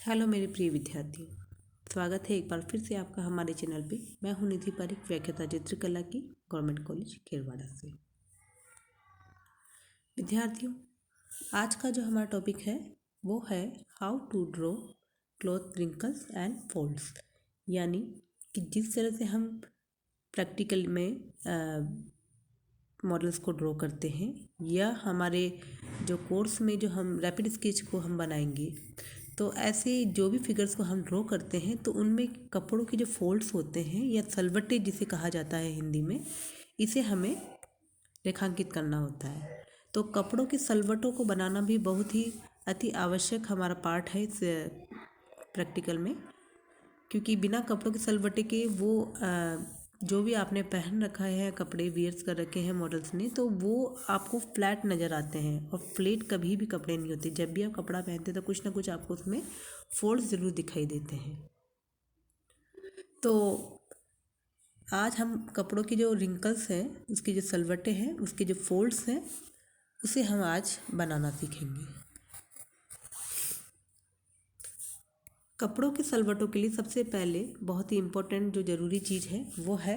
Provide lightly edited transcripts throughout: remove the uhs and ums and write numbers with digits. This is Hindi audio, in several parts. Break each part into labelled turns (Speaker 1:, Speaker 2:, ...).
Speaker 1: हेलो मेरे प्रिय विद्यार्थियों, स्वागत है एक बार फिर से आपका हमारे चैनल पे। मैं हूं निधि पारिक, व्याख्याता चित्रकला की, गवर्नमेंट कॉलेज खेरवाड़ा से। विद्यार्थियों, आज का जो हमारा टॉपिक है वो है how to draw cloth wrinkles and folds. यानी कि जिस तरह से हम प्रैक्टिकल में मॉडल्स को ड्रॉ करते हैं या हमारे जो कोर्स में जो हम रैपिड स्केच को हम बनाएंगे, तो ऐसे जो भी फिगर्स को हम ड्रॉ करते हैं तो उनमें कपड़ों के जो फोल्ड्स होते हैं या सलवटे जिसे कहा जाता है हिंदी में, इसे हमें रेखांकित करना होता है। तो कपड़ों के सलवटों को बनाना भी बहुत ही अति आवश्यक हमारा पार्ट है इस प्रैक्टिकल में, क्योंकि बिना कपड़ों के सलवटे के वो जो भी आपने पहन रखा है, कपड़े वियर्स कर रखे हैं मॉडल्स ने, तो वो आपको फ्लैट नज़र आते हैं। और फ्लैट कभी भी कपड़े नहीं होते। जब भी आप कपड़ा पहनते हैं तो कुछ ना कुछ आपको उसमें फोल्ड्स ज़रूर दिखाई देते हैं। तो आज हम कपड़ों की जो रिंकल्स हैं, उसके जो सलवटे हैं, उसके जो फोल्ड्स हैं, उसे हम आज बनाना सीखेंगे। कपड़ों के सलवटों के लिए सबसे पहले बहुत ही इम्पोर्टेंट जो ज़रूरी चीज़ है वो है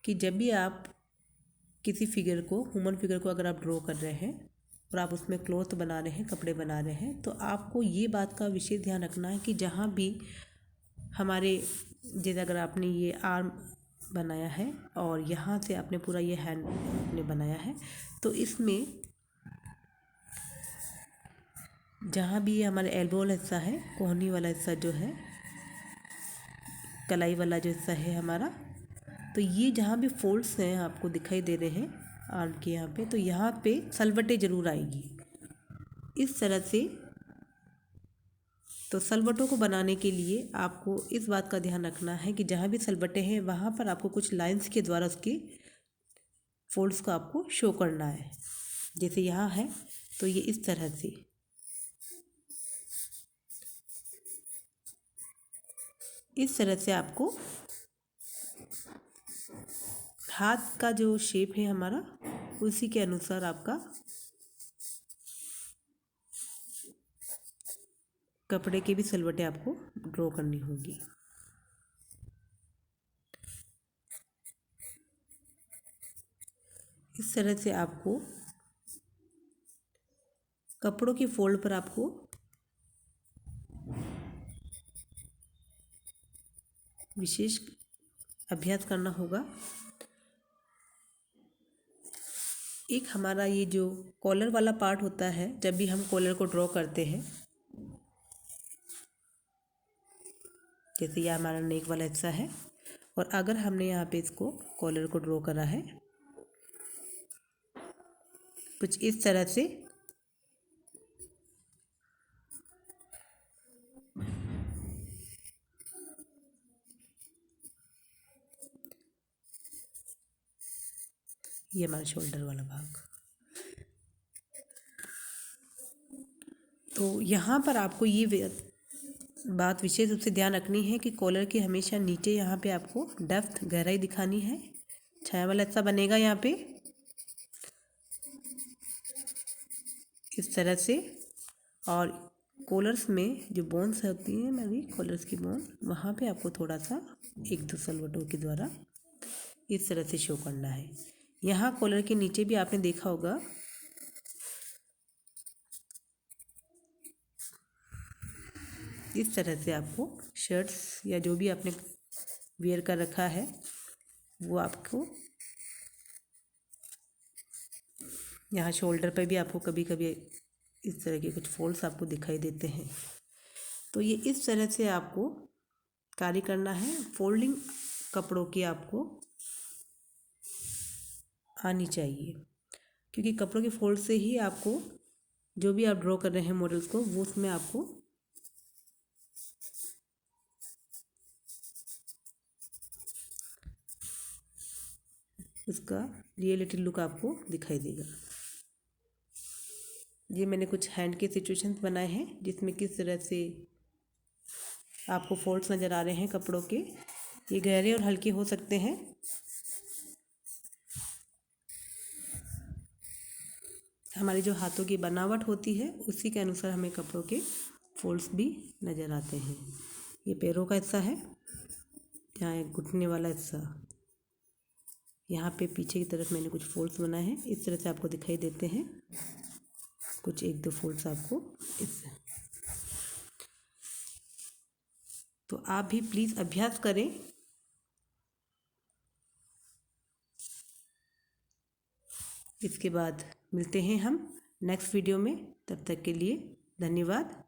Speaker 1: कि जब भी आप किसी फिगर को, ह्यूमन फिगर को अगर आप ड्रॉ कर रहे हैं और आप उसमें क्लॉथ बना रहे हैं, कपड़े बना रहे हैं, तो आपको ये बात का विशेष ध्यान रखना है कि जहाँ भी हमारे, जैसे अगर आपने ये आर्म बनाया है और यहाँ से आपने पूरा ये हैंड आपने बनाया है, तो इसमें जहाँ भी ये हमारे एल्बो वाला हिस्सा है, कोहनी वाला हिस्सा जो है, कलाई वाला जो हिस्सा है हमारा, तो ये जहाँ भी फोल्ड्स हैं आपको दिखाई दे रहे हैं आर्म के यहाँ पे, तो यहाँ पे सलवटें ज़रूर आएगी इस तरह से। तो सलवटों को बनाने के लिए आपको इस बात का ध्यान रखना है कि जहाँ भी सलवटें हैं वहाँ पर आपको कुछ लाइंस के द्वारा उसकी फोल्ड्स को आपको शो करना है। जैसे यहाँ है तो ये इस तरह से, इस तरह से आपको हाथ का जो शेप है हमारा, उसी के अनुसार आपका कपड़े की भी सलवटें आपको ड्रॉ करनी होगी। इस तरह से आपको कपड़ों के फोल्ड पर आपको विशेष अभ्यास करना होगा। एक हमारा ये जो कॉलर वाला पार्ट होता है, जब भी हम कॉलर को ड्रॉ करते हैं, जैसे ये हमारा नेक वाला हिस्सा है, और अगर हमने यहाँ पे इसको कॉलर को ड्रॉ करा है कुछ इस तरह से, ये हमारा शोल्डर वाला भाग, तो यहाँ पर आपको ये बात विशेष रूप से ध्यान रखनी है कि कॉलर के हमेशा नीचे यहाँ पे आपको डेप्थ, गहराई दिखानी है। छाया वाला हिस्सा बनेगा यहाँ पे इस तरह से, और कॉलर्स में जो बोन्स होती हैं मेरी, कॉलर्स की बोन, वहाँ पे आपको थोड़ा सा एक दो सलवटों के द्वारा इस तरह से शो करना है। यहाँ कॉलर के नीचे भी आपने देखा होगा इस तरह से आपको शर्ट्स या जो भी आपने वेयर कर रखा है वो आपको यहाँ शोल्डर पर भी आपको कभी कभी इस तरह के कुछ फोल्ड्स आपको दिखाई देते हैं। तो ये इस तरह से आपको कार्य करना है। फोल्डिंग कपड़ों की आपको आनी चाहिए, क्योंकि कपड़ों के फोल्ड से ही आपको जो भी आप ड्रॉ कर रहे हैं मॉडल्स को, वो उसमें आपको उसका रियलिटी लुक आपको दिखाई देगा। ये मैंने कुछ हैंड के सिचुएशंस बनाए हैं जिसमें किस तरह से आपको फोल्ड्स नज़र आ रहे हैं कपड़ों के। ये गहरे और हल्के हो सकते हैं। हमारी जो हाथों की बनावट होती है उसी के अनुसार हमें कपड़ों के फोल्ड्स भी नज़र आते हैं। ये पैरों का हिस्सा है, जहाँ एक घुटने वाला हिस्सा, यहाँ पे पीछे की तरफ मैंने कुछ फोल्ड्स बनाए हैं, इस तरह से आपको दिखाई देते हैं। कुछ 1-2 फोल्ड्स आपको इससे, तो आप भी प्लीज़ अभ्यास करें। इसके बाद मिलते हैं हम नेक्स्ट वीडियो में, तब तक के लिए धन्यवाद।